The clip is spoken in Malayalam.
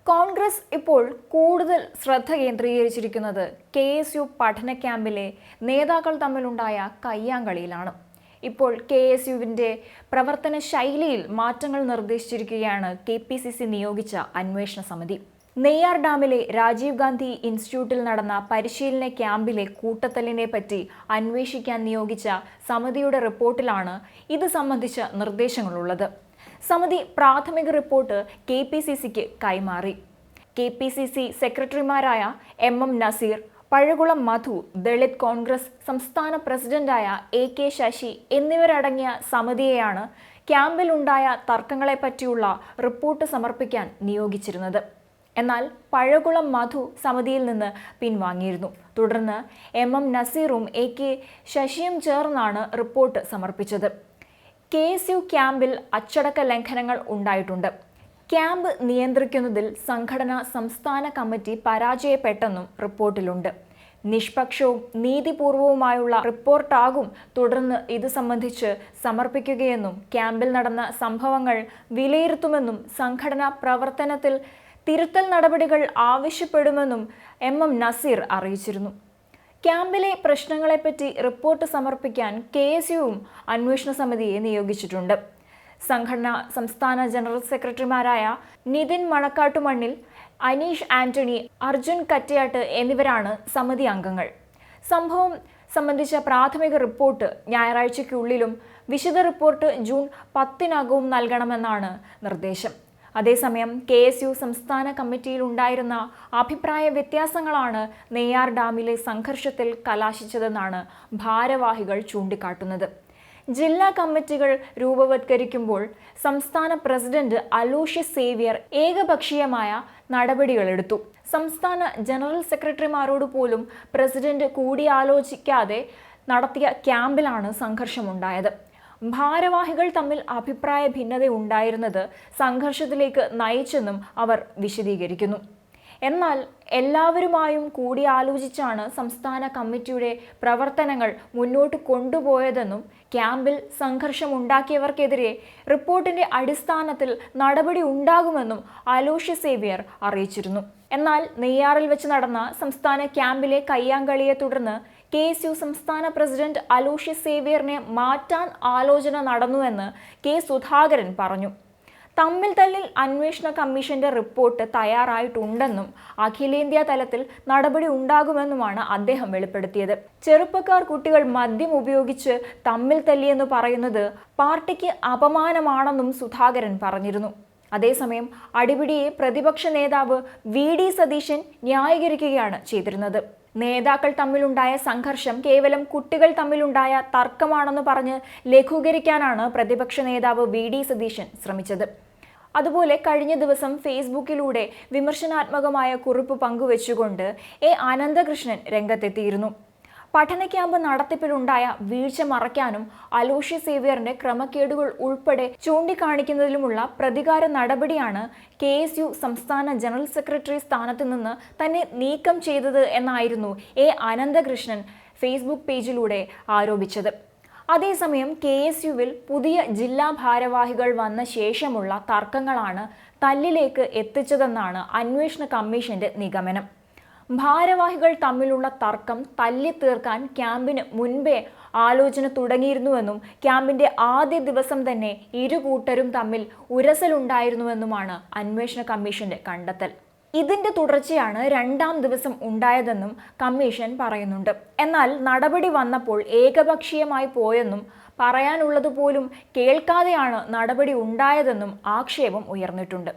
കോൺഗ്രസ് ഇപ്പോൾ കൂടുതൽ ശ്രദ്ധ കേന്ദ്രീകരിച്ചിരിക്കുന്നത് KSU പഠന ക്യാമ്പിലെ നേതാക്കൾ തമ്മിലുണ്ടായ കയ്യാങ്കളിയിലാണ്. ഇപ്പോൾ KSUവിൻ്റെ പ്രവർത്തന ശൈലിയിൽ മാറ്റങ്ങൾ നിർദ്ദേശിച്ചിരിക്കുകയാണ് KPCC നിയോഗിച്ച അന്വേഷണ സമിതി. നെയ്യാർ ഡാമിലെ രാജീവ് ഗാന്ധി ഇൻസ്റ്റിറ്റ്യൂട്ടിൽ നടന്ന പരിശീലന ക്യാമ്പിലെ കൂട്ടത്തല്ലിനെ പറ്റി അന്വേഷിക്കാൻ നിയോഗിച്ച സമിതിയുടെ റിപ്പോർട്ടിലാണ് ഇത് സംബന്ധിച്ച നിർദ്ദേശങ്ങളുള്ളത്. സമിതി പ്രാഥമിക റിപ്പോർട്ട് KPCCക്ക് കൈമാറി. KPCC സെക്രട്ടറിമാരായ MM നസീർ, പഴകുളം മധു, ദളിത് കോൺഗ്രസ് സംസ്ഥാന പ്രസിഡന്റായ AK ശശി എന്നിവരടങ്ങിയ സമിതിയെയാണ് ക്യാമ്പിലുണ്ടായ തർക്കങ്ങളെപ്പറ്റിയുള്ള റിപ്പോർട്ട് സമർപ്പിക്കാൻ നിയോഗിച്ചിരുന്നത്. എന്നാൽ പഴകുളം മധു സമിതിയിൽ നിന്ന് പിൻവാങ്ങിയിരുന്നു. തുടർന്ന് MM നസീറും AK ശശിയും ചേർന്നാണ് റിപ്പോർട്ട് സമർപ്പിച്ചത്. KSU ക്യാമ്പിൽ അച്ചടക്ക ലംഘനങ്ങൾ ഉണ്ടായിട്ടുണ്ട്. ക്യാമ്പ് നിയന്ത്രിക്കുന്നതിൽ സംഘടനാ സംസ്ഥാന കമ്മിറ്റി പരാജയപ്പെട്ടെന്നും റിപ്പോർട്ടിലുണ്ട്. നിഷ്പക്ഷവും നീതിപൂർവവുമായുള്ള റിപ്പോർട്ടാകും തുടർന്ന് ഇത് സംബന്ധിച്ച് സമർപ്പിക്കുകയെന്നും ക്യാമ്പിൽ നടന്ന സംഭവങ്ങൾ വിലയിരുത്തുമെന്നും സംഘടനാ പ്രവർത്തനത്തിൽ തിരുത്തൽ നടപടികൾ ആവശ്യപ്പെടുമെന്നും MM നസീർ അറിയിച്ചിരുന്നു. ക്യാമ്പിലെ പ്രശ്നങ്ങളെപ്പറ്റി റിപ്പോർട്ട് സമർപ്പിക്കാൻ KSUവും അന്വേഷണ സമിതിയെ നിയോഗിച്ചിട്ടുണ്ട്. സംഘടനാ സംസ്ഥാന ജനറൽ സെക്രട്ടറിമാരായ നിതിൻ മണക്കാട്ടുമണ്ണിൽ, അനീഷ് ആന്റണി, അർജുൻ കറ്റയാട്ട് എന്നിവരാണ് സമിതി അംഗങ്ങൾ. സംഭവം സംബന്ധിച്ച പ്രാഥമിക റിപ്പോർട്ട് ഞായറാഴ്ചയ്ക്കുള്ളിലും വിശദ റിപ്പോർട്ട് ജൂൺ 10-നകവും നൽകണമെന്നാണ് നിർദ്ദേശം. അതേസമയം KSU സംസ്ഥാന കമ്മിറ്റിയിൽ ഉണ്ടായിരുന്ന അഭിപ്രായ വ്യത്യാസങ്ങളാണ് നെയ്യാർ ഡാമിലെ സംഘർഷത്തിൽ കലാശിച്ചതെന്നാണ് ഭാരവാഹികൾ ചൂണ്ടിക്കാട്ടുന്നത്. ജില്ലാ കമ്മിറ്റികൾ രൂപവത്കരിക്കുമ്പോൾ സംസ്ഥാന പ്രസിഡന്റ് അലോഷ്യസ് സേവ്യർ ഏകപക്ഷീയമായ നടപടികളെടുത്തു. സംസ്ഥാന ജനറൽ സെക്രട്ടറിമാരോട് പോലും പ്രസിഡന്റ് കൂടിയാലോചിക്കാതെ നടത്തിയ ക്യാമ്പിലാണ് സംഘർഷമുണ്ടായത്. ഭാരവാഹികൾ തമ്മിൽ അഭിപ്രായ ഭിന്നത ഉണ്ടായിരുന്നത് സംഘർഷത്തിലേക്ക് നയിച്ചെന്നും അവർ വിശദീകരിക്കുന്നു. എന്നാൽ എല്ലാവരുമായും കൂടിയാലോചിച്ചാണ് സംസ്ഥാന കമ്മിറ്റിയുടെ പ്രവർത്തനങ്ങൾ മുന്നോട്ട് കൊണ്ടുപോയതെന്നും ക്യാമ്പിൽ സംഘർഷമുണ്ടാക്കിയവർക്കെതിരെ റിപ്പോർട്ടിന്റെ അടിസ്ഥാനത്തിൽ നടപടി ഉണ്ടാകുമെന്നും അലോഷ്യസ് സേവ്യർ അറിയിച്ചിരുന്നു. എന്നാൽ നെയ്യാറിൽ വെച്ച് നടന്ന സംസ്ഥാന ക്യാമ്പിലെ കയ്യാങ്കളിയെ തുടർന്ന് KSU സംസ്ഥാന പ്രസിഡന്റ് അലോഷ്യസ് സേവ്യറിനെ മാറ്റാൻ ആലോചന നടന്നുവെന്ന് K സുധാകരൻ പറഞ്ഞു. തമ്മിൽ തല്ലിൽ അന്വേഷണ കമ്മീഷന്റെ റിപ്പോർട്ട് തയ്യാറായിട്ടുണ്ടെന്നും അഖിലേന്ത്യാ തലത്തിൽ നടപടി ഉണ്ടാകുമെന്നുമാണ് അദ്ദേഹം വെളിപ്പെടുത്തിയത്. ചെറുപ്പക്കാർ കുട്ടികൾ മദ്യം ഉപയോഗിച്ച് തമ്മിൽ തല്ലിയെന്ന് പറയുന്നത് പാർട്ടിക്ക് അപമാനമാണെന്നും സുധാകരൻ പറഞ്ഞിരുന്നു. അതേസമയം അടിപിടിയെ പ്രതിപക്ഷ നേതാവ് VD സതീശൻ ന്യായീകരിക്കുകയാണ് ചെയ്തിരുന്നത്. നേതാക്കൾ തമ്മിലുണ്ടായ സംഘർഷം കേവലം കുട്ടികൾ തമ്മിലുണ്ടായ തർക്കമാണെന്ന് പറഞ്ഞ് ലഘൂകരിക്കാനാണ് പ്രതിപക്ഷ നേതാവ് VD സതീശൻ ശ്രമിച്ചത്. അതുപോലെ കഴിഞ്ഞ ദിവസം ഫേസ്ബുക്കിലൂടെ വിമർശനാത്മകമായ കുറിപ്പ് പങ്കുവെച്ചുകൊണ്ട് അനന്തകൃഷ്ണൻ രംഗത്തെത്തിയിരുന്നു. പഠന ക്യാമ്പ് നടത്തിപ്പിലുണ്ടായ വീഴ്ച മറയ്ക്കാനും അലോഷ്യസ് സേവ്യറിന്റെ ക്രമക്കേടുകൾ ഉൾപ്പെടെ ചൂണ്ടിക്കാണിക്കുന്നതിലുമുള്ള പ്രതികാര നടപടിയാണ് KSU സംസ്ഥാന ജനറൽ സെക്രട്ടറി സ്ഥാനത്ത് നിന്ന് തന്നെ നീക്കം ചെയ്തത് എന്നായിരുന്നു അനന്തകൃഷ്ണൻ ഫേസ്ബുക്ക് പേജിലൂടെ ആരോപിച്ചത്. അതേസമയം KSUവിൽ പുതിയ ജില്ലാ ഭാരവാഹികൾ വന്ന ശേഷമുള്ള തർക്കങ്ങളാണ് തല്ലിലേക്ക് എത്തിച്ചതെന്നാണ് അന്വേഷണ കമ്മീഷന്റെ നിഗമനം. ഭാരവാഹികൾ തമ്മിലുള്ള തർക്കം തല്ലി തീർക്കാൻ ക്യാമ്പിന് മുൻപേ ആലോചന തുടങ്ങിയിരുന്നുവെന്നും ക്യാമ്പിന്റെ ആദ്യ ദിവസം തന്നെ ഇരു കൂട്ടരും തമ്മിൽ ഉരസലുണ്ടായിരുന്നുവെന്നുമാണ് അന്വേഷണ കമ്മീഷന്റെ കണ്ടെത്തൽ. ഇതിന്റെ തുടർച്ചയാണ് രണ്ടാം ദിവസം ഉണ്ടായതെന്നും കമ്മീഷൻ പറയുന്നുണ്ട്. എന്നാൽ നടപടി വന്നപ്പോൾ ഏകപക്ഷീയമായി പോയെന്നും പറയാനുള്ളതുപോലും കേൾക്കാതെയാണ് നടപടി ഉണ്ടായതെന്നും ആക്ഷേപം ഉയർന്നിട്ടുണ്ട്.